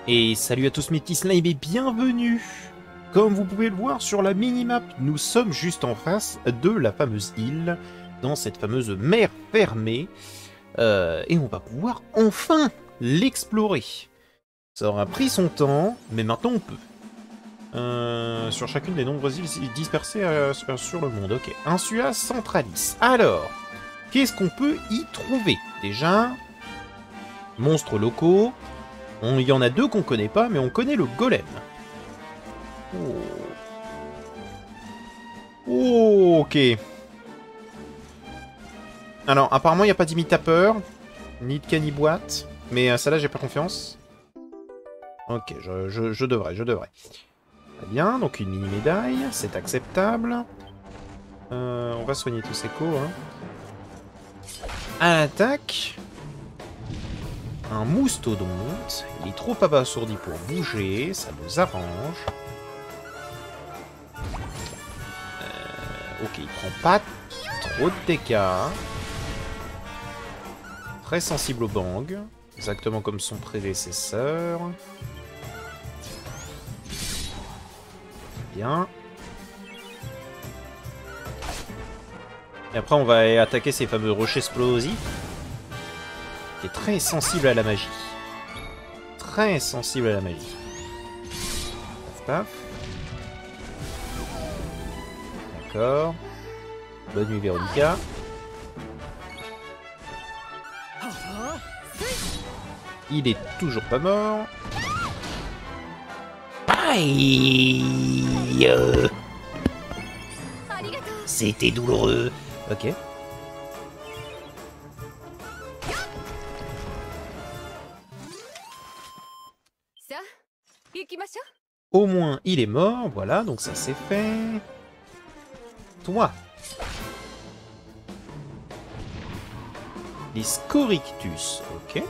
Et salut à tous mes petits slimes et bienvenue. Comme vous pouvez le voir sur la minimap, nous sommes juste en face de la fameuse île, dans cette fameuse mer fermée, et on va pouvoir enfin l'explorer. Ça aura pris son temps, mais maintenant on peut. Sur chacune des nombreuses îles dispersées sur le monde, ok. Insula Centralis. Alors, qu'est-ce qu'on peut y trouver? Déjà, monstres locaux. Il y en a deux qu'on connaît pas, mais on connaît le golem. Oh, ok. Alors, apparemment, il n'y a pas d'imitateur, ni de caniboîte, mais celle-là, j'ai pas confiance. Ok, je devrais. Très bien, donc une mini-médaille, c'est acceptable. On va soigner tous ces coups. Hein. À l'attaque... Un moustodonte, il est trop abasourdi pour bouger, ça nous arrange. Ok, il prend pas trop de dégâts. Très sensible au bang, exactement comme son prédécesseur. Bien. Et après on va attaquer ces fameux rochers explosifs. Qui est très sensible à la magie. Très sensible à la magie. Paf, paf. D'accord. Bonne nuit, Véronica. Il est toujours pas mort. Aïe. C'était douloureux. Ok. Au moins, il est mort, voilà, donc ça c'est fait. Toi. Les Scorictus, ok.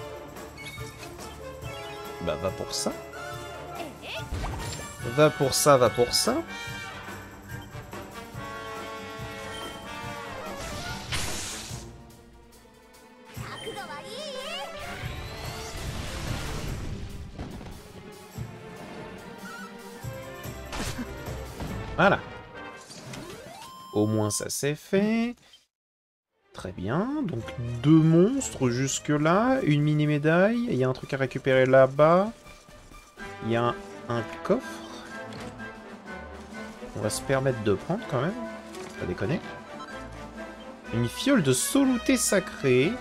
Bah, va pour ça. Va pour ça, va pour ça. Voilà. Au moins ça c'est fait. Très bien. Donc deux monstres jusque-là. Une mini-médaille. Il y a un truc à récupérer là-bas. Il y a un coffre. On va se permettre de prendre quand même. Pas déconner. Une fiole de soluté sacrée.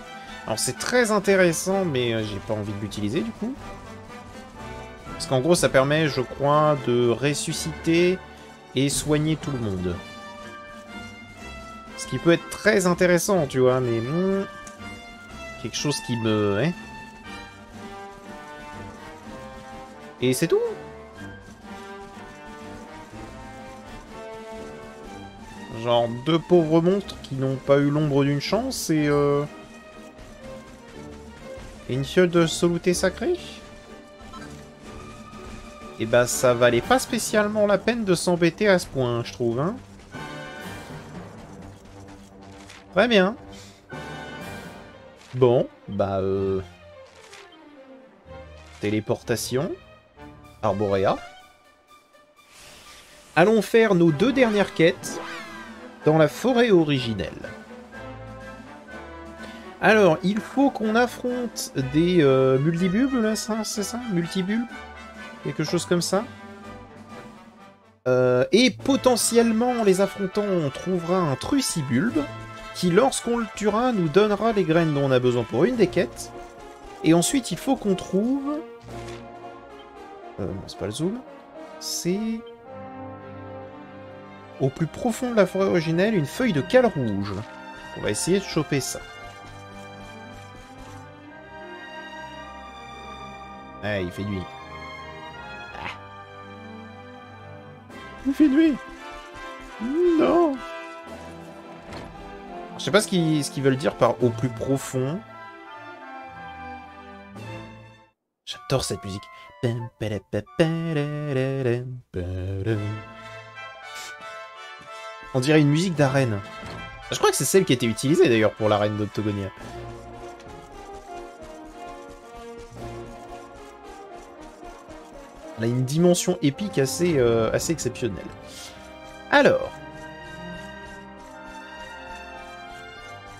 Alors c'est très intéressant, mais j'ai pas envie de l'utiliser du coup. Parce qu'en gros ça permet, je crois, de ressusciter... et soigner tout le monde. Ce qui peut être très intéressant, tu vois, mais... quelque chose qui me... Hein. Et c'est tout. Genre deux pauvres monstres qui n'ont pas eu l'ombre d'une chance et... et une fiole de soluté sacrée. Et bah ça valait pas spécialement la peine de s'embêter à ce point, je trouve, hein. Très bien. Bon, bah téléportation. Arborea. Allons faire nos deux dernières quêtes dans la forêt originelle. Alors, il faut qu'on affronte des multibulbes, là, c'est ça? Multibulbes? Quelque chose comme ça. Et potentiellement, en les affrontant, on trouvera un Trucibulbe qui, lorsqu'on le tuera, nous donnera les graines dont on a besoin pour une des quêtes. Et ensuite, il faut qu'on trouve... non, c'est pas le zoom. C'est... Au plus profond de la forêt originelle, une feuille de cale rouge. On va essayer de choper ça. Ah, il fait nuit. Il fait nuit. Non. Je sais pas ce qu'ils veulent dire par au plus profond. J'adore cette musique. On dirait une musique d'arène. Je crois que c'est celle qui était utilisée d'ailleurs pour l'arène d'Octogonia. Elle a une dimension épique assez, assez exceptionnelle. Alors...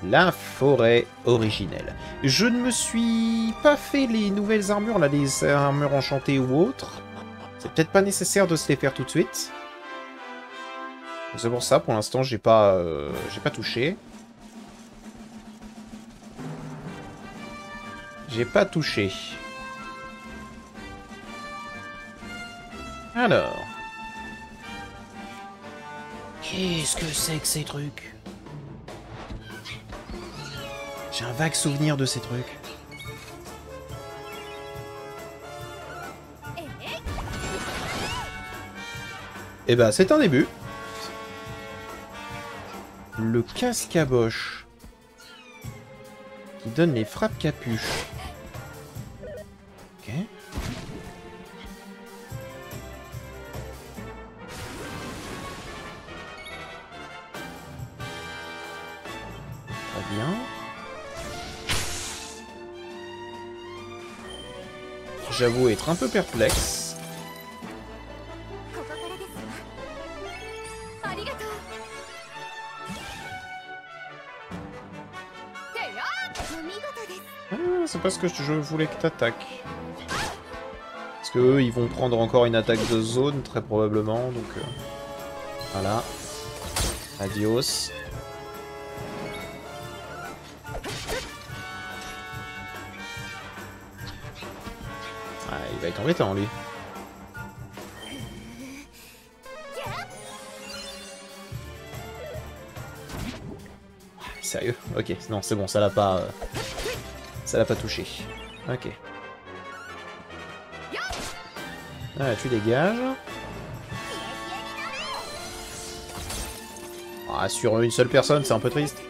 La forêt originelle. Je ne me suis pas fait les nouvelles armures, là, les armures enchantées ou autres. C'est peut-être pas nécessaire de se les faire tout de suite. C'est pour ça, pour l'instant, j'ai pas touché. J'ai pas touché. Alors... Qu'est-ce que c'est que ces trucs? J'ai un vague souvenir de ces trucs. Eh ben, c'est un début. Le cascaboche. Qui donne les frappes capuches. Ok. Très bien. J'avoue être un peu perplexe. Ah, c'est pas ce que je voulais que t'attaques. Parce que eux, ils vont prendre encore une attaque de zone, très probablement, donc... voilà. Adios. Ah, il va être embêtant, lui. Sérieux? Ok, non, c'est bon, ça l'a pas... ça l'a pas touché. Ok. Ah, tu dégages. Ah, sur une seule personne, c'est un peu triste.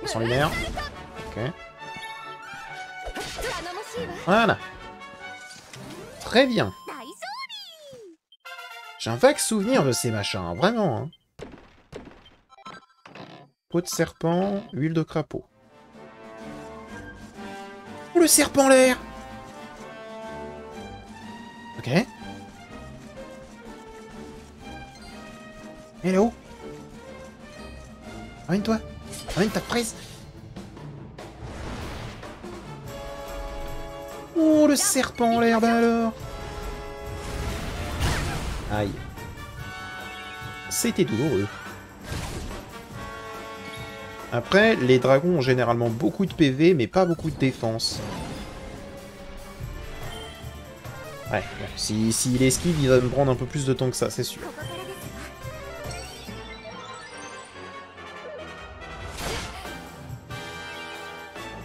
Sans lumière. Ok. Voilà. Très bien. J'ai un vague souvenir de ces machins, hein, vraiment. Hein. Peau de serpent, huile de crapaud. Oh, le serpent l'air. Ok. Hello. Ramène-toi. Ramène ta prise. Oh, le serpent en l'air, bah alors. Aïe. C'était douloureux. Après, les dragons ont généralement beaucoup de PV, mais pas beaucoup de défense. Ouais, bon, s'il esquive, il va me prendre un peu plus de temps que ça, c'est sûr.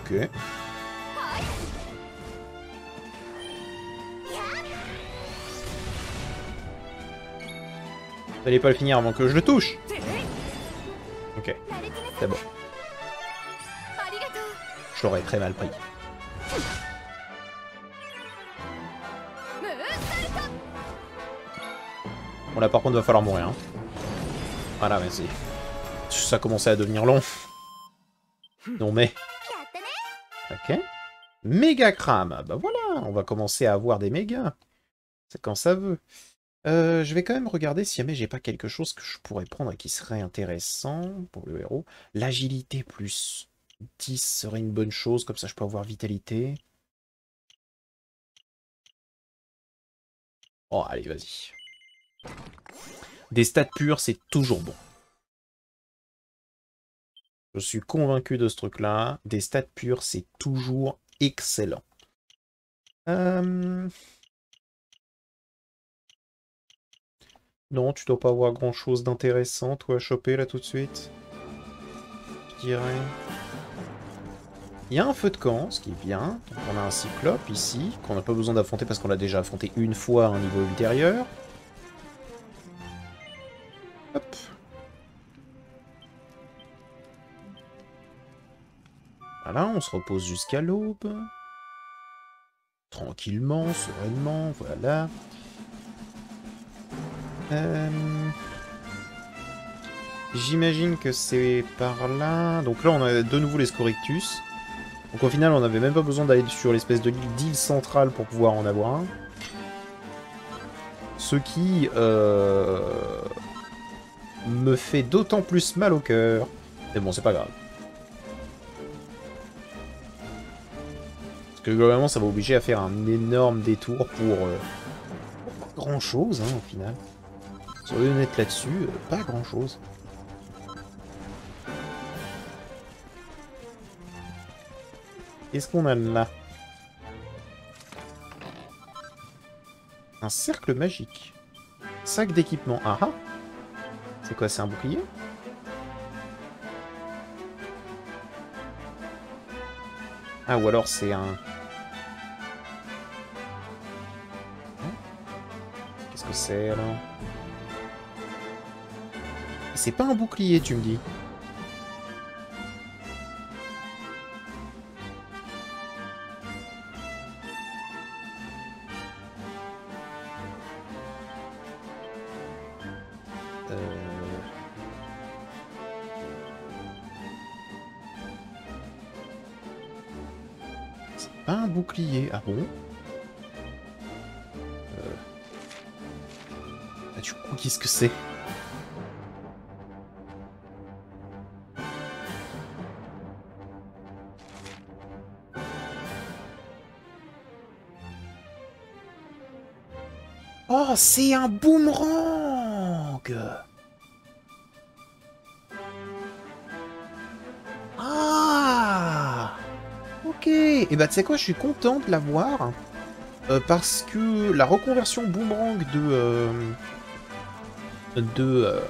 Ok. Vous allez pas le finir avant que je le touche. Ok, c'est bon. Je l'aurais très mal pris. Bon là par contre va falloir mourir. Hein. Voilà, vas-y. Ça commençait à devenir long. Non mais... Ok. Méga crame. Bah voilà, on va commencer à avoir des mégas. C'est quand ça veut. Je vais quand même regarder si jamais j'ai pas quelque chose que je pourrais prendre et qui serait intéressant pour le héros. L'agilité plus 10 serait une bonne chose, comme ça je peux avoir vitalité. Oh, allez, vas-y. Des stats purs, c'est toujours bon. Je suis convaincu de ce truc-là. Des stats purs, c'est toujours excellent. Non, tu dois pas avoir grand-chose d'intéressant, toi, à choper, là, tout de suite. Je dirais... Il y a un feu de camp, ce qui est bien. Donc on a un cyclope, ici, qu'on n'a pas besoin d'affronter parce qu'on l'a déjà affronté une fois à un niveau ultérieur. Hop. Voilà, on se repose jusqu'à l'aube. Tranquillement, sereinement, voilà. J'imagine que c'est par là. Donc là, on a de nouveau les Scorictus. Donc au final, on n'avait même pas besoin d'aller sur l'espèce de d'île centrale pour pouvoir en avoir un. Ce qui me fait d'autant plus mal au cœur. Mais bon, c'est pas grave. Parce que globalement, ça va obliger à faire un énorme détour pour pas grand chose, hein, au final. Soyez honnête là-dessus, pas grand chose. Qu'est-ce qu'on a là? Un cercle magique. Sac d'équipement. Ah ah! C'est quoi, c'est un bouclier? Ah, ou alors c'est un... Qu'est-ce que c'est, alors? C'est pas un bouclier, tu me dis? C'est pas un bouclier. Ah bon? Ah, du coup, qu'est-ce que c'est? Oh, c'est un boomerang! Ah! Ok. Et bah, tu sais quoi, je suis content de l'avoir. Parce que la reconversion boomerang de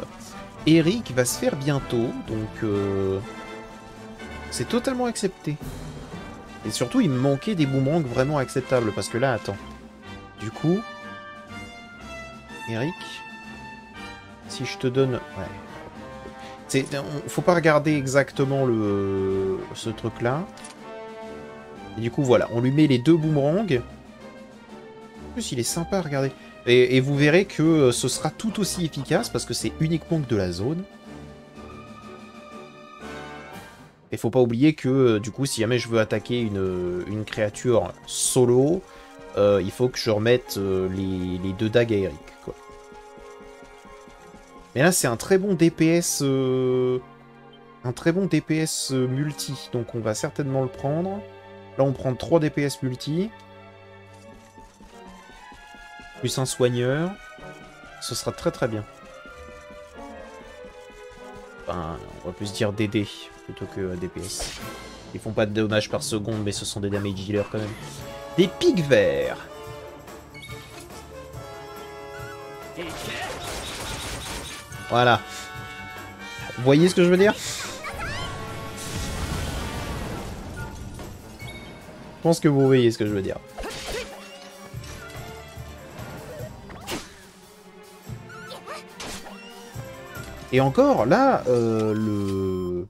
Eric va se faire bientôt. Donc, c'est totalement accepté. Et surtout, il me manquait des boomerangs vraiment acceptables. Parce que là, attends. Du coup... Eric, si je te donne... Ouais. Faut pas regarder exactement ce truc-là. Et du coup, voilà. On lui met les deux boomerangs. En plus, il est sympa à regarder. Et vous verrez que ce sera tout aussi efficace parce que c'est uniquement que de la zone. Et faut pas oublier que, du coup, si jamais je veux attaquer une créature solo, il faut que je remette les deux dagues à Eric, quoi. Mais là, c'est un très bon DPS... un très bon DPS multi. Donc on va certainement le prendre. Là, on prend 3 DPS multi. Plus un soigneur. Ce sera très très bien. Enfin, on va plus dire DD plutôt que DPS. Ils font pas de dommages par seconde, mais ce sont des damage dealers quand même. Des pics verts. Voilà. Vous voyez ce que je veux dire? Je pense que vous voyez ce que je veux dire. Et encore, là, le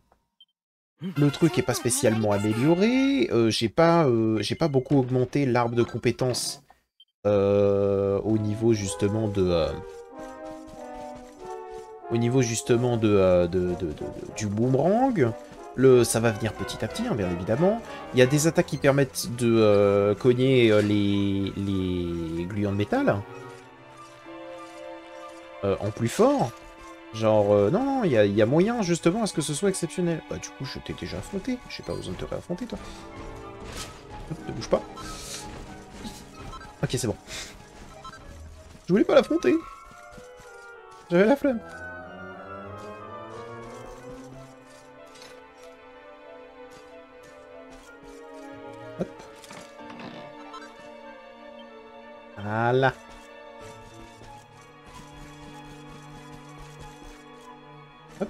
truc est pas spécialement amélioré. J'ai pas beaucoup augmenté l'arbre de compétences au niveau justement de... du boomerang. Ça va venir petit à petit, hein, bien évidemment. Il y a des attaques qui permettent de cogner les gluants de métal. En plus fort. Genre, non, il y a moyen justement à ce que ce soit exceptionnel. Bah du coup, je t'ai déjà affronté. J'ai pas besoin de te réaffronter, toi. Hop, ne bouge pas. Ok, c'est bon. Je voulais pas l'affronter. J'avais la flemme. Hop. Voilà. Hop.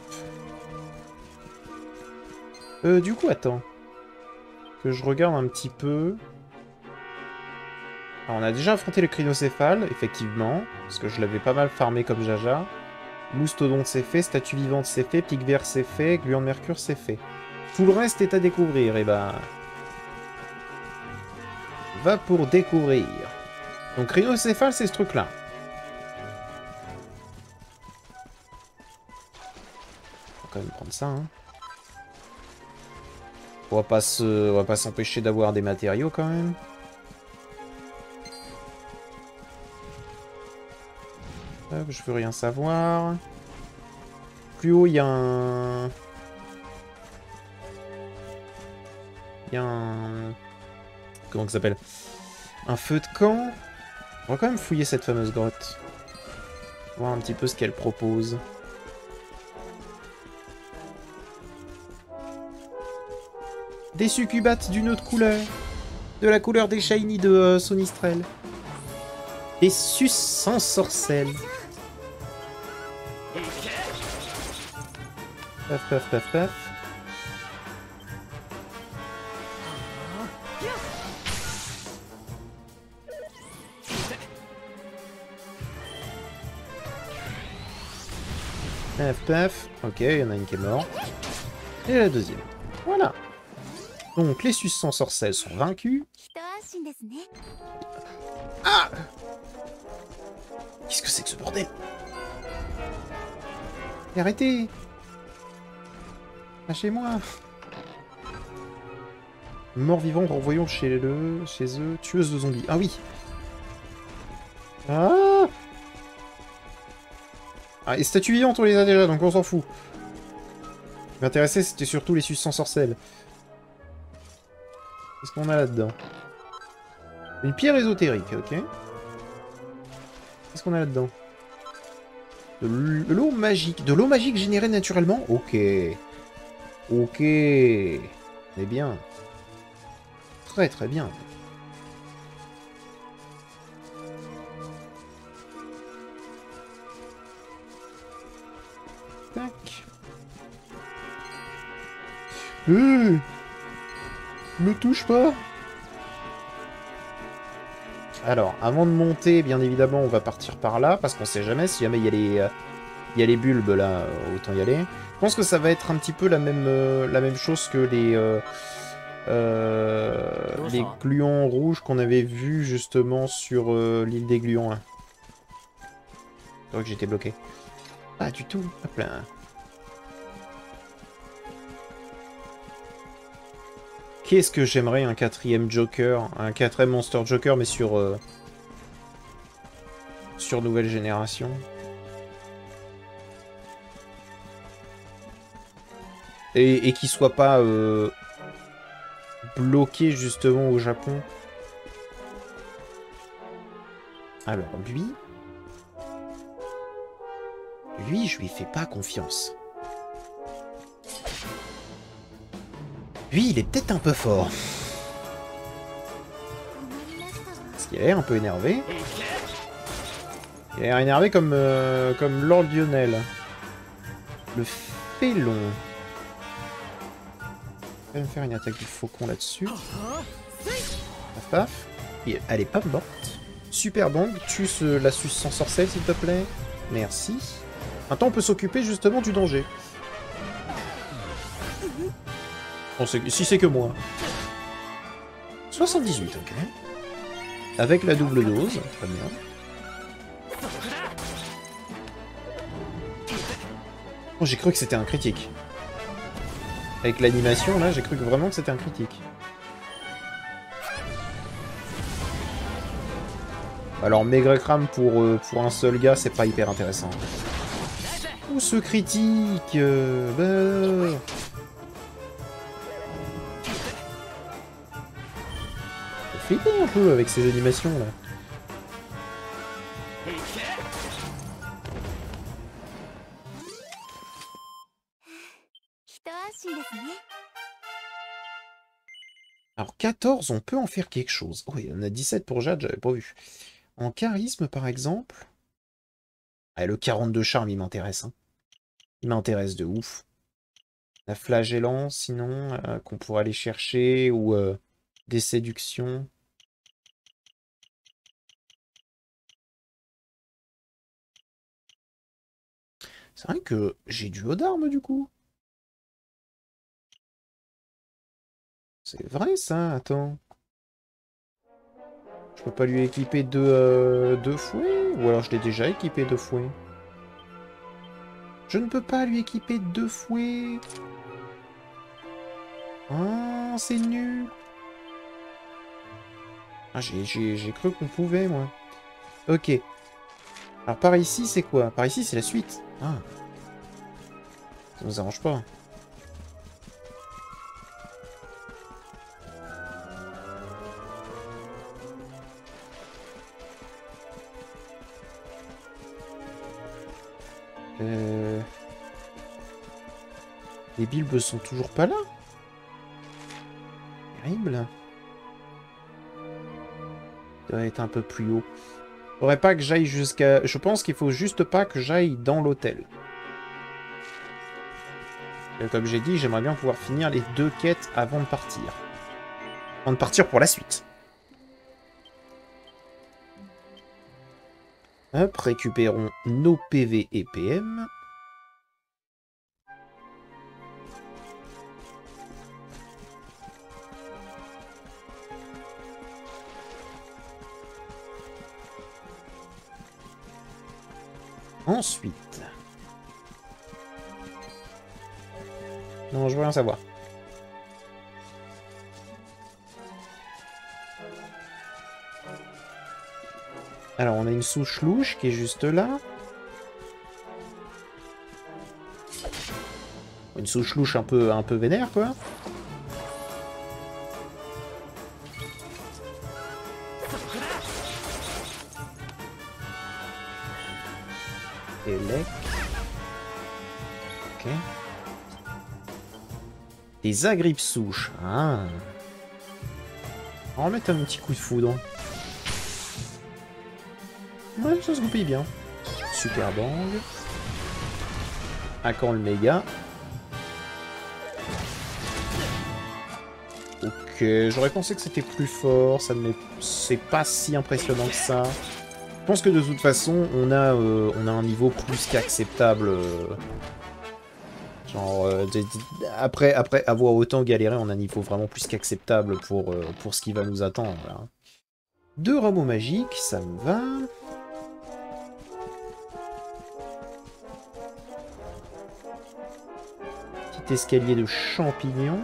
Du coup, attends. Que je regarde un petit peu. Alors, on a déjà affronté le crinocéphale, effectivement. Parce que je l'avais pas mal farmé comme Jaja. Moustodonte, c'est fait. Statue vivante, c'est fait. Pic vert, c'est fait. Gluant de mercure, c'est fait. Tout le reste est à découvrir, et bah... va pour découvrir. Donc, crinocéphale, c'est ce truc-là. Faut quand même prendre ça, hein. On va pas s'empêcher d'avoir des matériaux quand même. Hop, je veux rien savoir. Plus haut, il y a un... Il y a un... Comment ça s'appelle? Un feu de camp. On va quand même fouiller cette fameuse grotte. Voir un petit peu ce qu'elle propose. Des succubates d'une autre couleur. De la couleur des shiny de Sonistrel. Des sus sans sorcelle. Paf, paf, paf, paf. Paf, paf. Ok, il y en a une qui est morte. Et la deuxième. Voilà. Donc, les sus sans sorcelle sont vaincus. Ah! Qu'est-ce que c'est que ce bordel? Arrêtez! Lâchez-moi! Mort-vivant, renvoyons chez eux, tueuse de zombies. Ah oui! Ah! Ah, et statues vivantes, on les a déjà, donc on s'en fout. Ce qui m'intéressait, c'était surtout les sus sans sorcelle. Qu'est-ce qu'on a là-dedans? Une pierre ésotérique, ok. Qu'est-ce qu'on a là-dedans? De l'eau magique. De l'eau magique générée naturellement? Ok. Ok. C'est bien. Très très bien. Tac. Me touche pas. Alors, avant de monter, bien évidemment, on va partir par là, parce qu'on sait jamais, si jamais il y a les bulbes, là, autant y aller. Je pense que ça va être un petit peu la même chose que les gluons rouges qu'on avait vus, justement, sur l'île des gluons. Hein. C'est vrai que j'étais bloqué. Pas du tout. Hop là. Qu'est-ce que j'aimerais un quatrième Joker, un quatrième Monster Joker, mais sur nouvelle génération. Et qui soit pas bloqué justement au Japon. Alors lui, je lui fais pas confiance. Lui, il est peut-être un peu fort. Parce qu'il a l'air un peu énervé. Il a l'air énervé comme Lord Lionel. Le félon. Je vais me faire une attaque du faucon là-dessus. Paf paf. Et elle est pas morte. Super bang. Tue la sus sans sorcelle, s'il te plaît. Merci. Maintenant, on peut s'occuper justement du danger. Bon, si c'est que moi. 78, ok. Avec la double dose, très bien. Oh, j'ai cru que c'était un critique. Avec l'animation, là, j'ai cru vraiment que c'était un critique. Alors, Maigrecram pour un seul gars, c'est pas hyper intéressant. Ou ce critique flipper un peu avec ces animations là. Alors 14, on peut en faire quelque chose. Oh, il y en a 17 pour Jade, j'avais pas vu. En charisme par exemple. Ah, le 42 charme, il m'intéresse. Hein. Il m'intéresse de ouf. La flagellant, sinon, qu'on pourrait aller chercher, ou des séductions. C'est vrai que j'ai du haut d'armes, du coup. C'est vrai, ça, attends. Je peux pas lui équiper deux fouets? Ou alors je l'ai déjà équipé 2 fouets? Je ne peux pas lui équiper 2 fouets. Ah. non, c'est nul. Ah, j'ai cru qu'on pouvait, moi. Ok. Alors, par ici, c'est quoi? Par ici, c'est la suite. Ah. Ça nous arrange pas. Les bulbes sont toujours pas là? Terrible. Ça doit être un peu plus haut. Faudrait pas que j'aille jusqu'à... Je pense qu'il faut juste pas que j'aille dans l'hôtel. Comme j'ai dit, j'aimerais bien pouvoir finir les 2 quêtes avant de partir. Avant de partir pour la suite. Hop, récupérons nos PV et PM. Ensuite... Non, je veux rien savoir. Alors, on a une souche louche qui est juste là. Une souche louche un peu vénère, quoi. Elec. Ok. Des agrippes souches. Ah. On va mettre un petit coup de foudre. Ouais, ça se goupille bien. Super bang. À quand le méga? Ok, j'aurais pensé que c'était plus fort. Ça ne c'est pas si impressionnant que ça. Je pense que de toute façon, on a un niveau plus qu'acceptable. Genre, après avoir autant galéré, on a un niveau vraiment plus qu'acceptable pour ce qui va nous attendre. Là. 2 rameaux magiques, ça me va. Petit escalier de champignons.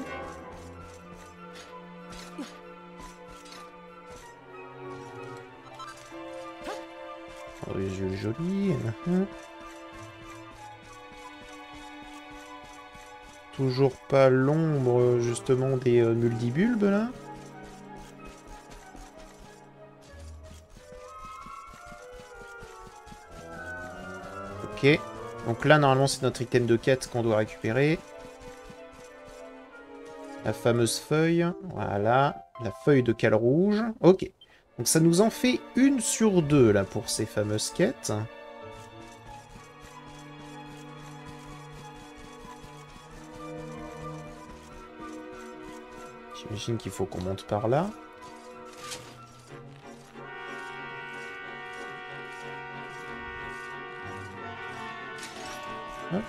Oh, les yeux jolis. Toujours pas l'ombre, justement, des multibulbes, là. Ok. Donc là, normalement, c'est notre item de quête qu'on doit récupérer. La fameuse feuille. Voilà. La feuille de cale rouge. Ok. Donc ça nous en fait 1 sur 2, là, pour ces fameuses quêtes. J'imagine qu'il faut qu'on monte par là. Hop.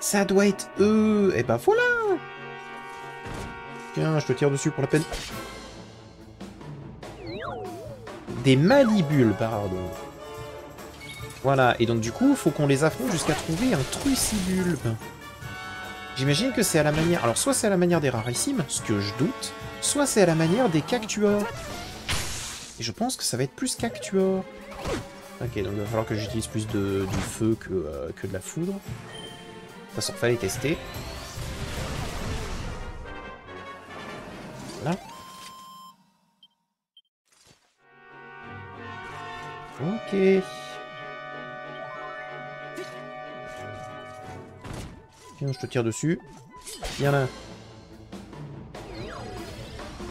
Ça doit être eux. Et ben voilà. Tiens, je te tire dessus pour la peine. Des mandibules, pardon. Voilà, et donc du coup, il faut qu'on les affronte jusqu'à trouver un trucibulbe. J'imagine que c'est à la manière... Alors, soit c'est à la manière des rarissimes, ce que je doute, soit c'est à la manière des cactuors. Et je pense que ça va être plus cactuor. Ok, donc il va falloir que j'utilise plus du feu que de la foudre. De toute façon, fallait tester. Voilà. Ok. Tiens, je te tire dessus. Viens là.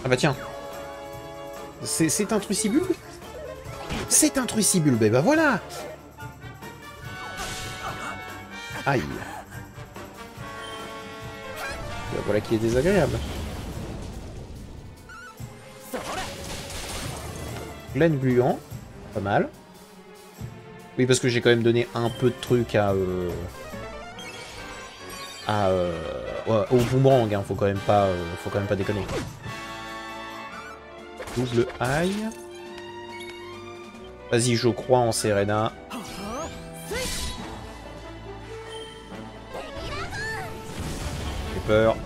Ah bah tiens. C'est un trucibulbe? C'est un trucibulbe, et bah voilà. Aïe. Bah voilà qui est désagréable. Glaine gluant. Pas mal. Oui, parce que j'ai quand même donné un peu de trucs au boomerang, hein. Faut quand même pas déconner. Double aïe. Vas-y, je crois en Serena. J'ai peur.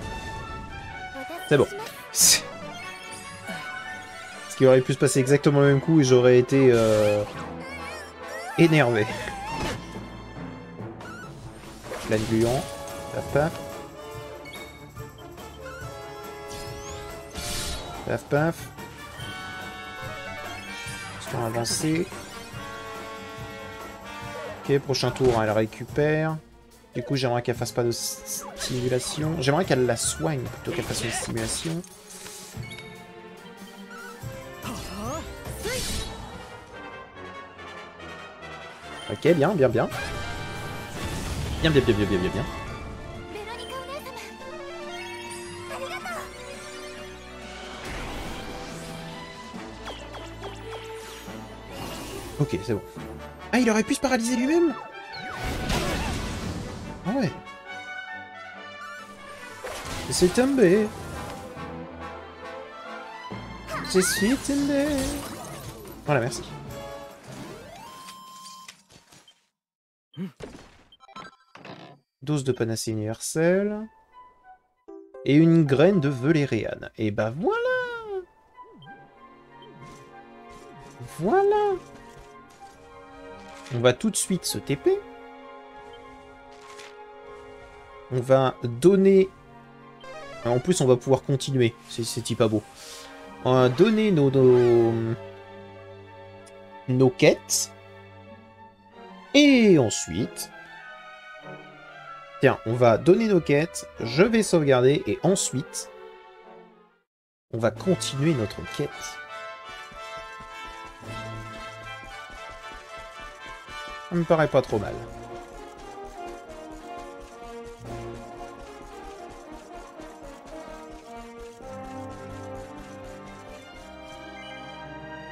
C'est bon. Ce qui aurait pu se passer exactement le même coup et j'aurais été énervé. Plein gluant. Paf paf. Paf paf. Instant avancé. Ok, prochain tour, elle récupère. Du coup, j'aimerais qu'elle fasse pas de stimulation. J'aimerais qu'elle la soigne plutôt qu'elle fasse une stimulation. Ok, bien, bien, bien. Bien, bien, bien, bien, bien, bien, bien. Ok, c'est bon. Ah, il aurait pu se paralyser lui-même? Ah ouais. C'est tombé. Je suis tombé. Voilà, merci. Dose de panacée universelle. Et une graine de Velerian. Et bah voilà. Voilà. On va tout de suite se TP. On va donner... En plus, on va pouvoir continuer. C'est pas beau. On va donner nos quêtes. Et ensuite... Tiens, on va donner nos quêtes. Je vais sauvegarder. Et ensuite... On va continuer notre quête. Ça me paraît pas trop mal.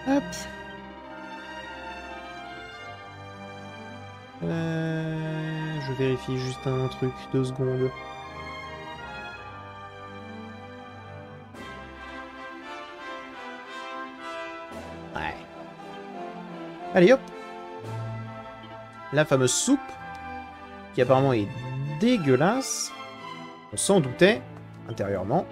Hop. Je vérifie juste un truc, 2 secondes. Ouais. Allez hop. La fameuse soupe, qui apparemment est dégueulasse. On s'en doutait, intérieurement.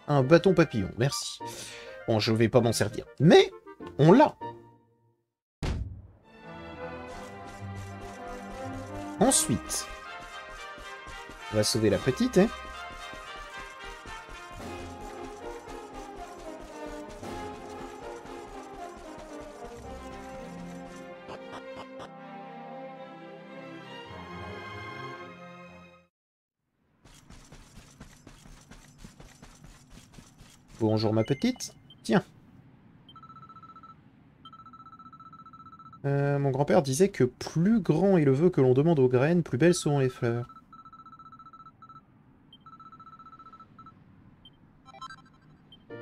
Un bâton papillon, merci. Bon, je vais pas m'en servir. Mais, on l'a. Ensuite, on va sauver la petite, hein. Bonjour ma petite. Tiens. Mon grand-père disait que plus grand est le vœu que l'on demande aux graines, plus belles seront les fleurs.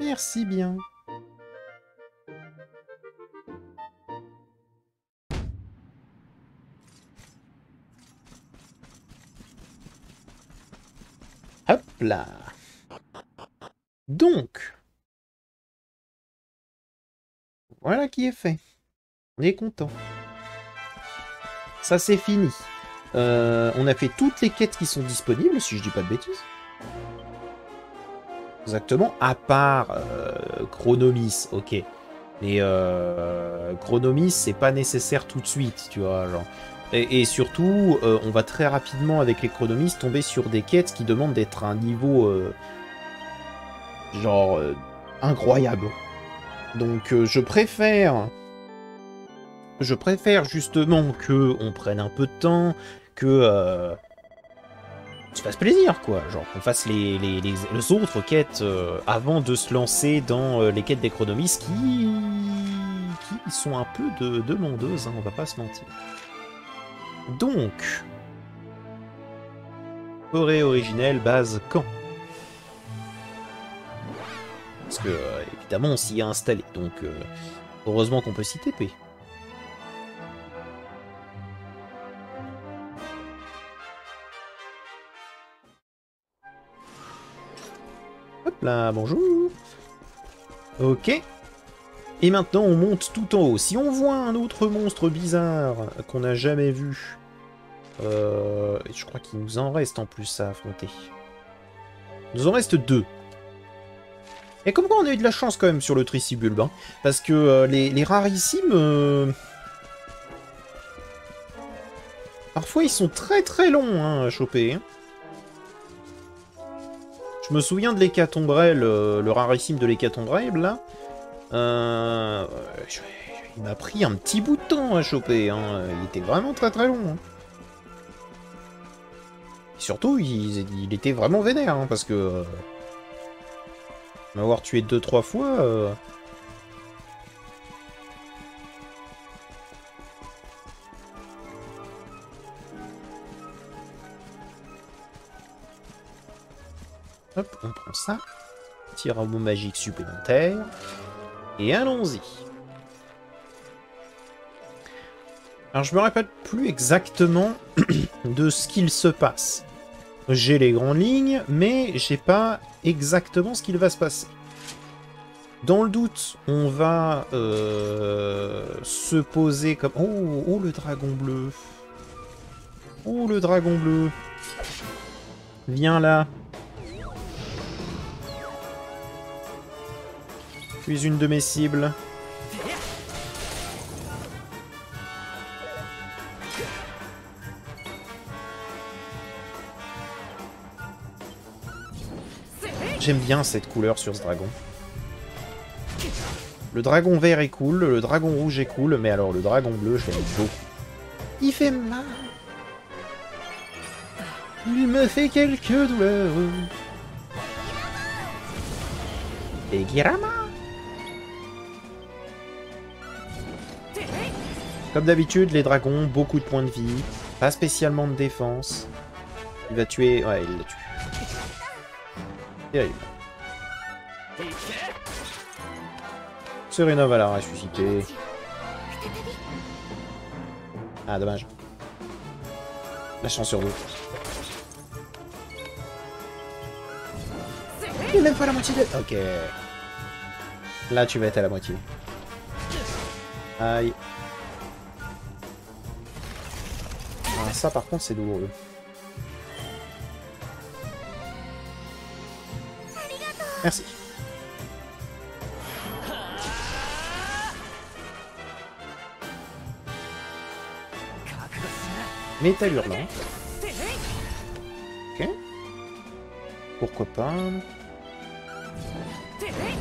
Merci bien. Hop là. Donc, voilà qui est fait. On est content. Ça c'est fini. On a fait toutes les quêtes qui sont disponibles, si je dis pas de bêtises. Exactement, à part Chronomis, ok. Mais Chronomis, c'est pas nécessaire tout de suite, tu vois, genre. Et surtout, on va très rapidement, avec les Chronomis, tomber sur des quêtes qui demandent d'être à un niveau, genre, incroyable. Donc, je préfère justement que on prenne un peu de temps, que tu fasses plaisir, quoi. Genre, qu'on fasse les autres quêtes avant de se lancer dans les quêtes des Chronomis qui sont un peu demandeuses, hein, on va pas se mentir. Donc, forêt originelle, base quand? Parce que, évidemment, on s'y est installé, donc heureusement qu'on peut s'y TP. Hop là, bonjour. Ok. Et maintenant, on monte tout en haut. Si on voit un autre monstre bizarre qu'on n'a jamais vu, je crois qu'il nous en reste en plus à affronter. Il nous en reste 2. Et comme quoi on a eu de la chance quand même sur le Tricibulbe, hein, parce que les rarissimes, parfois ils sont très longs hein, à choper. Hein. Je me souviens de l'hécatombrel, le rarissime de l'hécatombrel là. Il m'a pris un petit bout de temps à choper, hein. Il était vraiment très long. Hein. Et surtout, il était vraiment vénère, hein, parce que... m'avoir tué 2-3 fois... Hop, on prend ça. Petit rabot magique supplémentaire. Et allons-y. Alors je me rappelle plus exactement de ce qu'il se passe. J'ai les grandes lignes, mais j'ai pas exactement ce qu'il va se passer. Dans le doute, on va se poser comme... Oh, oh, le dragon bleu. Oh, le dragon bleu. Viens là. Tu es une de mes cibles. J'aime bien cette couleur sur ce dragon. Le dragon vert est cool, le dragon rouge est cool, mais alors le dragon bleu, je l'aime beaucoup. Il fait mal. Il me fait quelques douleurs. Et Girama. Comme d'habitude, les dragons, beaucoup de points de vie, pas spécialement de défense. Il va tuer... Ouais, il l'a tué. Terrible. Serena va la ressusciter. Ah, dommage. La chance sur 2. Il est même pas à la moitié de... Ok. Là, tu vas être à la moitié. Aïe. Ah, ça, par contre, c'est douloureux. Merci. Métal hurlant. Ok. Pourquoi pas.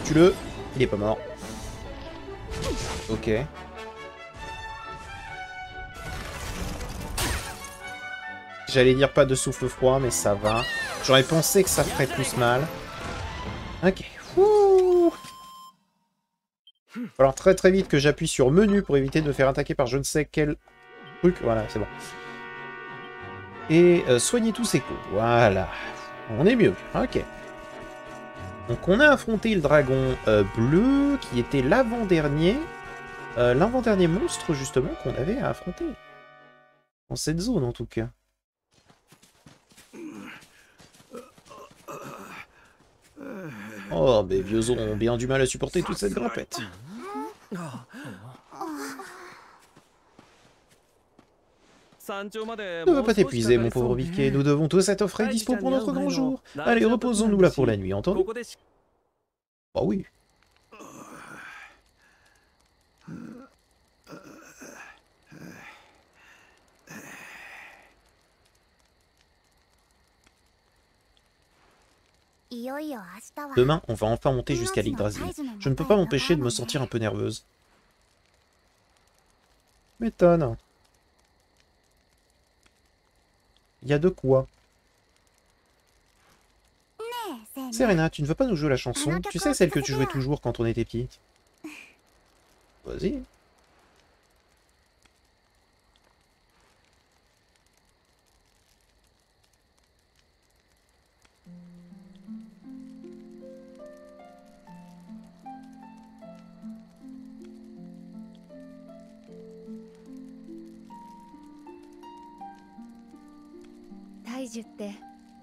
Tue-le. Il est pas mort. Ok. J'allais dire pas de souffle froid, mais ça va. J'aurais pensé que ça ferait plus mal. Ok. Ouh. Alors très vite que j'appuie sur menu pour éviter de me faire attaquer par je ne sais quel truc. Voilà, c'est bon. Et soigner tous ces coups. Voilà. On est mieux. Ok. Donc on a affronté le dragon bleu, qui était l'avant-dernier. L'avant-dernier monstre, justement, qu'on avait à affronter. Dans cette zone, en tout cas. Oh, mes vieux os ont bien du mal à supporter toute cette grimpette. Ne va pas t'épuiser, mon pauvre Mickey. Nous devons tous être frais et dispo pour notre grand jour. Allez, reposons-nous là pour la nuit, entendu? Bah oui. Demain, on va enfin monter jusqu'à l'Yggdrasil. Je ne peux pas m'empêcher de me sentir un peu nerveuse. M'étonne. Il y a de quoi. Serena, tu ne veux pas nous jouer la chanson? Tu sais, celle que tu jouais toujours quand on était petite. Vas-y.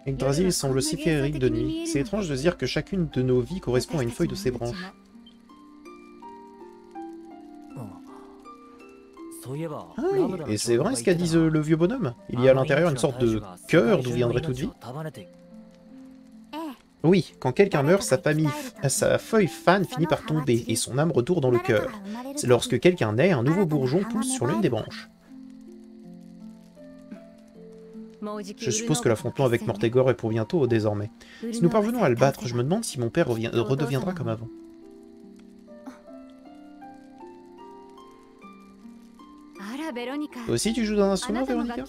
Yggdrasil semble si féerique de nuit. C'est étrange de se dire que chacune de nos vies correspond à une feuille de ses branches. Ah oui, et c'est vrai ce qu'a dit le vieux bonhomme. Il y a à l'intérieur une sorte de cœur d'où viendrait toute vie. Oui, quand quelqu'un meurt, sa feuille fan finit par tomber et son âme retourne dans le cœur. C'est lorsque quelqu'un naît, un nouveau bourgeon pousse sur l'une des branches. Je suppose que l'affrontement avec Mortegor est pour bientôt, désormais. Si nous parvenons à le battre, je me demande si mon père redeviendra comme avant. Toi aussi tu joues d'un instrument, Véronica?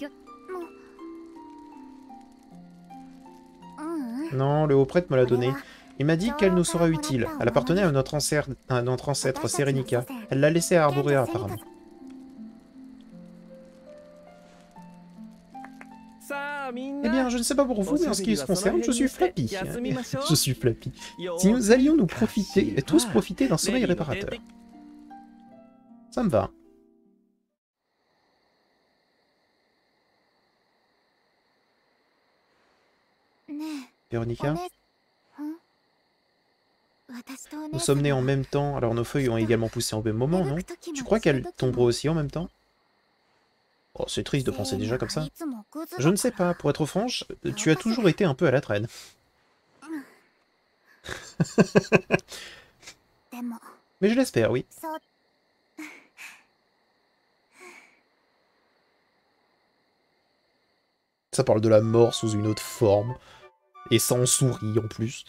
Non, le haut-prêtre me l'a donné. Il m'a dit qu'elle nous sera utile. Elle appartenait à notre ancêtre, Serenica. Elle l'a laissé à Arborea, apparemment. Eh bien, je ne sais pas pour vous, mais en ce qui se concerne, je suis Flappy. Je suis Flappy. Si nous allions tous profiter d'un sommeil réparateur. Ça me va. Véronica? Nous sommes nés en même temps, alors nos feuilles ont également poussé au même moment, non? Tu crois qu'elles tomberont aussi en même temps? Oh, c'est triste de penser déjà comme ça. Je ne sais pas, pour être franche, tu as toujours été un peu à la traîne. Mais je l'espère, oui. Ça parle de la mort sous une autre forme. Et sans souris en plus.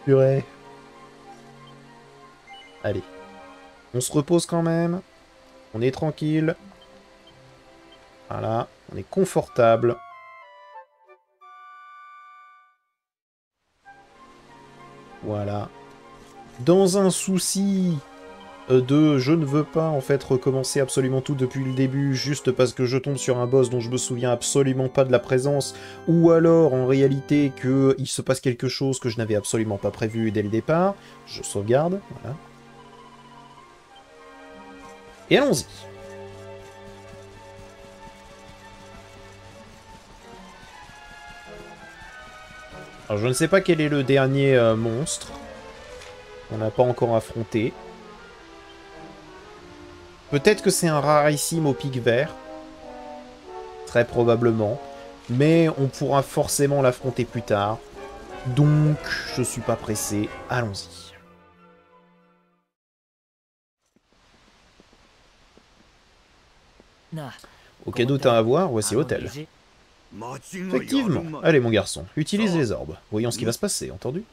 Purée. Allez. On se repose quand même. On est tranquille. Voilà. On est confortable. Voilà. Dans un souci de je ne veux pas en fait recommencer absolument tout depuis le début juste parce que je tombe sur un boss dont je me souviens absolument pas de la présence, ou alors en réalité qu'il se passe quelque chose que je n'avais absolument pas prévu dès le départ, je sauvegarde, voilà. Et allons-y. Alors je ne sais pas quel est le dernier monstre qu'on n'a pas encore affronté. Peut-être que c'est un rarissime au pic vert. Très probablement. Mais on pourra forcément l'affronter plus tard. Donc, je suis pas pressé. Allons-y. Aucun doute à avoir, voici l'hôtel. Effectivement. Allez, mon garçon, utilise les orbes. Voyons ce qui va se passer, entendu?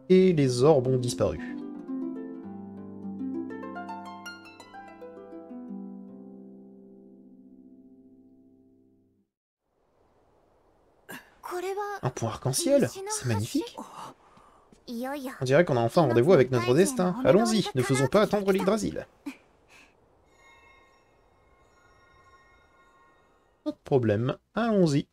Et les orbes ont disparu. Un point arc-en-ciel? C'est magnifique. On dirait qu'on a enfin rendez-vous avec notre destin. Allons-y, ne faisons pas attendre l'Yggdrasil. Pas de problème, allons-y.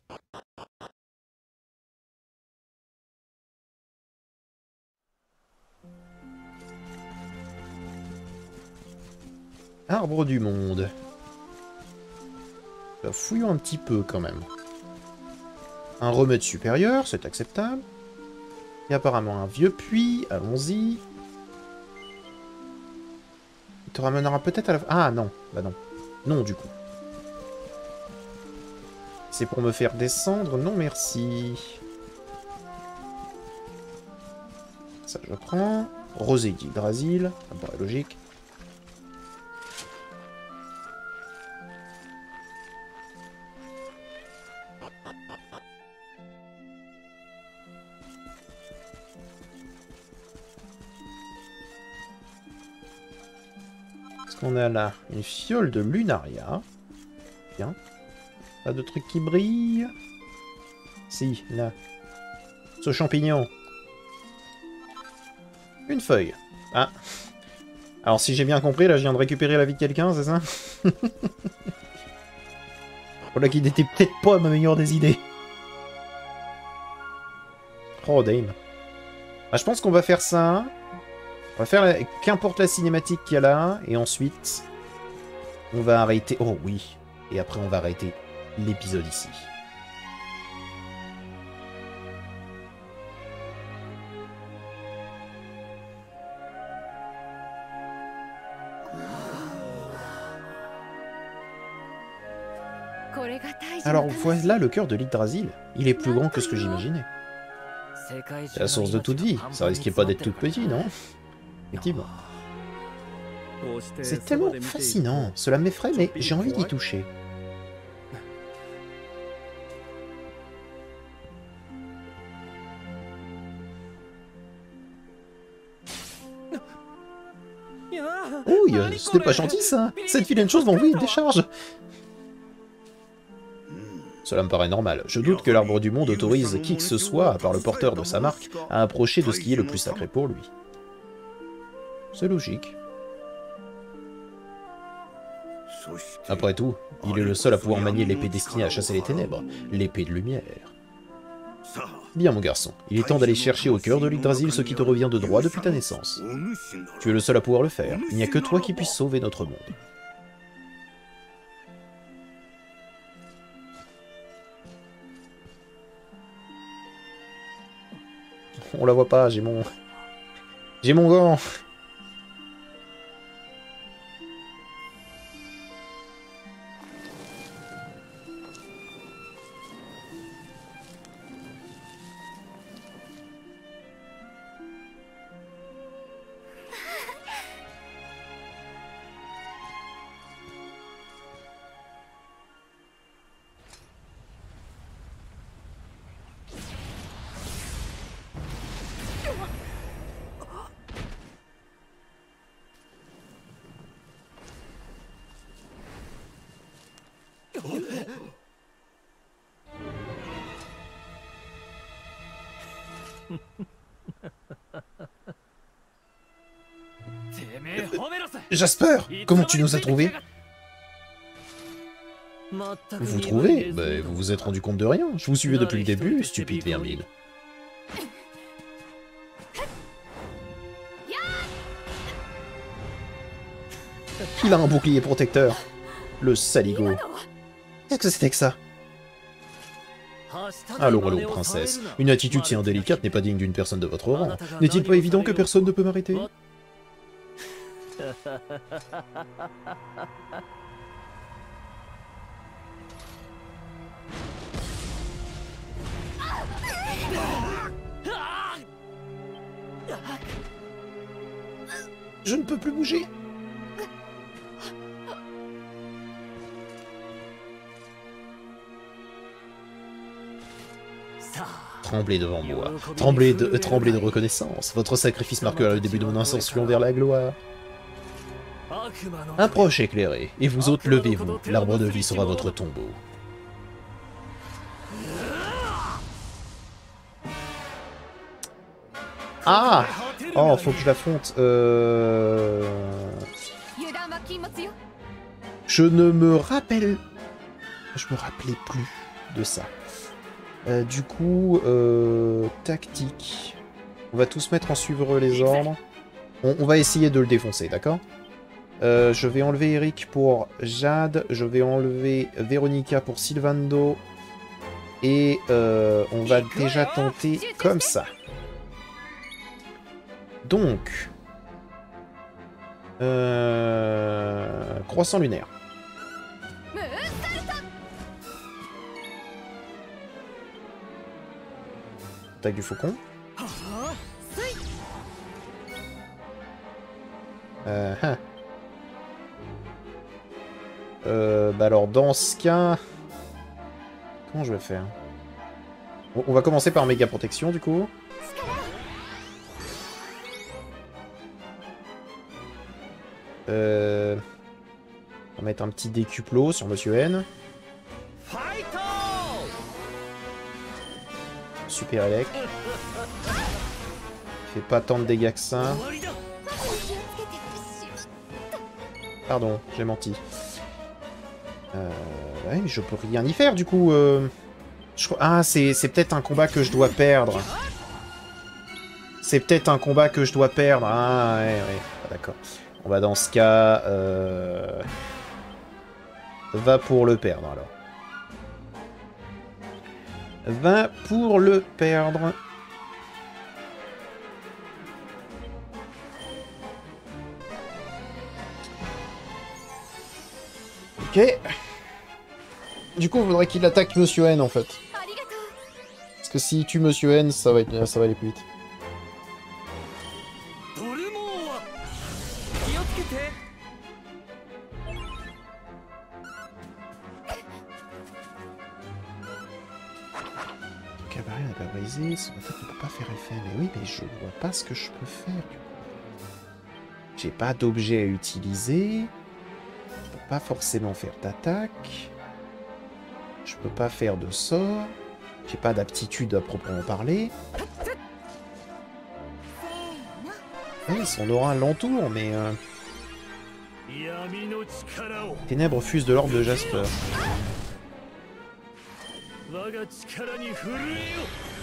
Arbre du monde. Fouillons un petit peu quand même. Un remède supérieur, c'est acceptable. Il y a apparemment un vieux puits, allons-y. Il te ramènera peut-être à la... Ah non, bah non. Non du coup. C'est pour me faire descendre, non merci. Ça je prends. Rosée d'Yggdrasil, ça me paraît logique. Qu'est-ce qu'on a là? Une fiole de Lunaria. Bien. Pas de trucs qui brillent. Si, là. Ce champignon. Une feuille. Ah. Alors si j'ai bien compris, là je viens de récupérer la vie de quelqu'un, c'est ça? Voilà qui n'était peut-être pas ma meilleure des idées. Oh, Dame. Ah, je pense qu'on va faire ça. On va faire qu'importe la cinématique qu'il y a là, et ensuite, on va arrêter... Oh oui. Et après, on va arrêter l'épisode ici. Alors voilà le cœur de l'Yggdrasil. Il est plus grand que ce que j'imaginais. C'est la source de toute vie. Ça risquait pas d'être toute petite, non? Effectivement. C'est tellement fascinant. Cela m'effraie, mais j'ai envie d'y toucher. Ouh, ce n'est pas gentil ça. Cette vilaine chose va envoyer une décharge. Cela me paraît normal. Je doute que l'arbre du monde autorise qui que ce soit, à part le porteur de sa marque, à approcher de ce qui est le plus sacré pour lui. C'est logique. Après tout, il est le seul à pouvoir manier l'épée destinée à chasser les ténèbres, l'épée de lumière. Bien mon garçon, il est temps d'aller chercher au cœur de l'Yggdrasil ce qui te revient de droit depuis ta naissance. Tu es le seul à pouvoir le faire, il n'y a que toi qui puisses sauver notre monde. On la voit pas, j'ai mon... J'ai mon gant. Jasper, comment tu nous as trouvés? Vous trouvez? Ben, vous vous êtes rendu compte de rien. Je vous suivais depuis le début, stupide vermine. Il a un bouclier protecteur. Le saligo. Qu'est-ce que c'était que ça? Allons, allons, princesse. Une attitude si indélicate n'est pas digne d'une personne de votre rang. N'est-il pas évident que personne ne peut m'arrêter? Je ne peux plus bouger. Tremblez devant moi. Tremblez de reconnaissance. Votre sacrifice marquera le début de mon ascension vers la gloire. Approche éclairée, et vous autres levez-vous. L'arbre de vie sera votre tombeau. Ah! Oh, faut que je l'affronte. Je ne me rappelle... Je me rappelais plus de ça. Du coup, tactique. On va tous mettre en suivre les ordres. On va essayer de le défoncer, d'accord? Je vais enlever Eric pour Jade. Je vais enlever Véronica pour Sylvando. Et on va déjà tenter comme ça. Donc... croissant lunaire. Attaque du faucon. Bah alors dans ce cas... Comment je vais faire? Bon, on va commencer par méga protection du coup. On va mettre un petit décuplot sur Monsieur N. Super élect. Fait pas tant de dégâts que ça. Pardon, j'ai menti. Ouais, mais je peux rien y faire du coup. Ah, c'est peut-être un combat que je dois perdre. C'est peut-être un combat que je dois perdre. Ah, ouais, ouais. Ah, d'accord. On va dans ce cas... Va pour le perdre, alors. Va pour le perdre. Ok. Du coup, il faudrait qu'il attaque Monsieur N, en fait. Parce que s'il tue Monsieur N, ça va aller plus vite. Cabaret n'a pas brisé, son attaque ne peut pas faire effet. Mais oui, mais je vois pas ce que je peux faire, du coup. J'ai pas d'objet à utiliser. Je peux pas forcément faire d'attaque. Je peux pas faire de sort. J'ai pas d'aptitude à proprement parler. Oui, son aura l'entoure, mais... Ténèbres fusent de l'ordre de Jasper.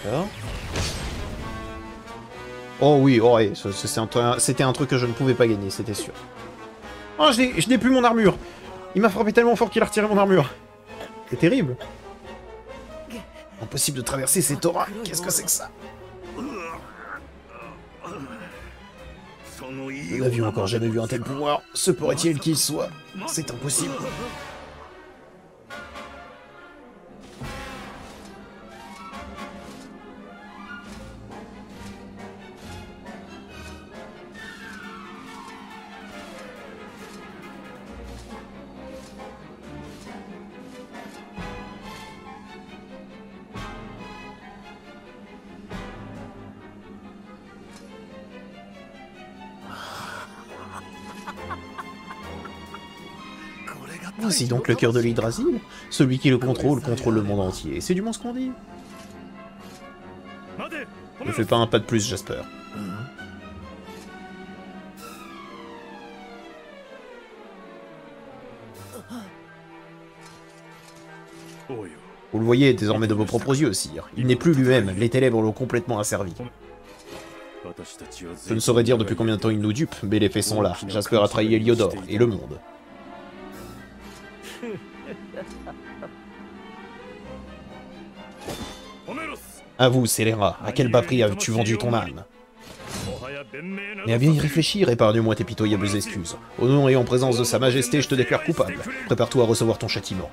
D'accord. Oh oui, oh ouais, c'était un truc que je ne pouvais pas gagner, c'était sûr. Oh, je n'ai plus mon armure. Il m'a frappé tellement fort qu'il a retiré mon armure. C'est terrible. Impossible de traverser cette aura. Qu'est-ce que c'est que ça? Nous n'avions encore jamais vu un tel pouvoir. Se pourrait-il qu'il soit? C'est impossible. Voici donc le cœur de l'Yggdrasil. Celui qui le contrôle le monde entier. C'est du moins ce qu'on dit. Ne fais pas un pas de plus, Jasper. Vous le voyez désormais de vos propres yeux, sire. Il n'est plus lui-même, les ténèbres l'ont complètement asservi. Je ne saurais dire depuis combien de temps il nous dupe, mais les faits sont là. Jasper a trahi Heliodor et le monde. À vous, scélérat, à quel bas prix as-tu vendu ton âme? Mais à bien y réfléchir, épargne-moi tes pitoyables excuses. Au nom et en présence de sa majesté, je te déclare coupable. Prépare-toi à recevoir ton châtiment.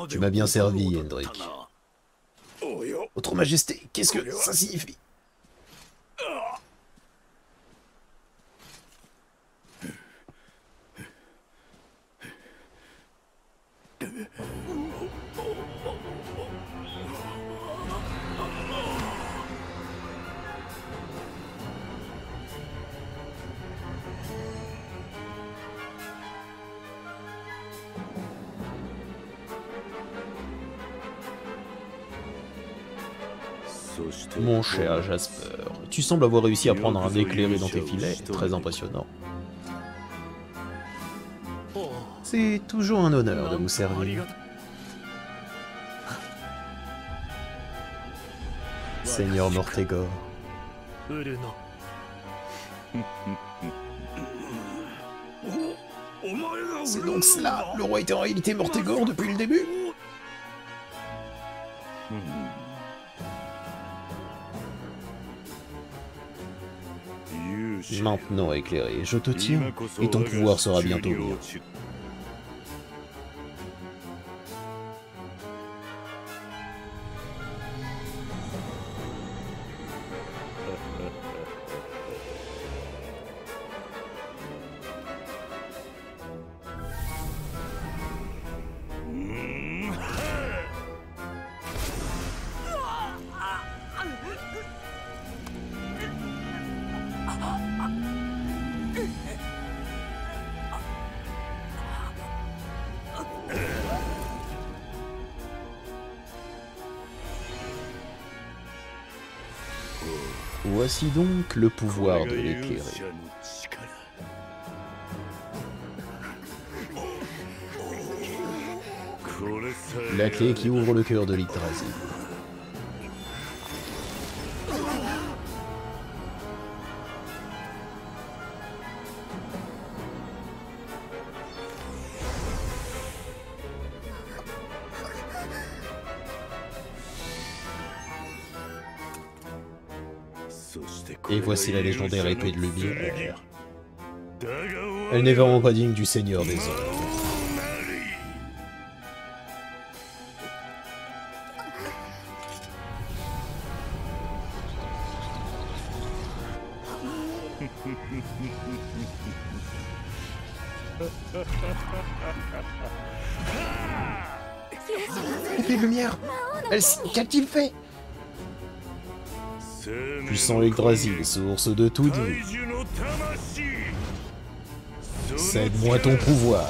Tu m'as bien servi, Hendrik. Votre majesté, qu'est-ce que ça signifie? Mon cher Jasper, tu sembles avoir réussi à prendre un éclairé dans tes filets, très impressionnant. C'est toujours un honneur de vous servir. Seigneur Mortegor. C'est donc cela, le roi était en réalité Mortegor depuis le début? Maintenant éclairé, je te tiens, et ton pouvoir sera bientôt mien. Voici donc le pouvoir de l'éclairé. La clé qui ouvre le cœur de l'Yggdrasil. Et voici la légendaire épée de lumière. Elle n'est vraiment pas digne du Seigneur des Ombres. Épée de lumière. Qu'a-t-il fait? Puissant Yggdrasil, source de toute vie. Cède-moi ton pouvoir.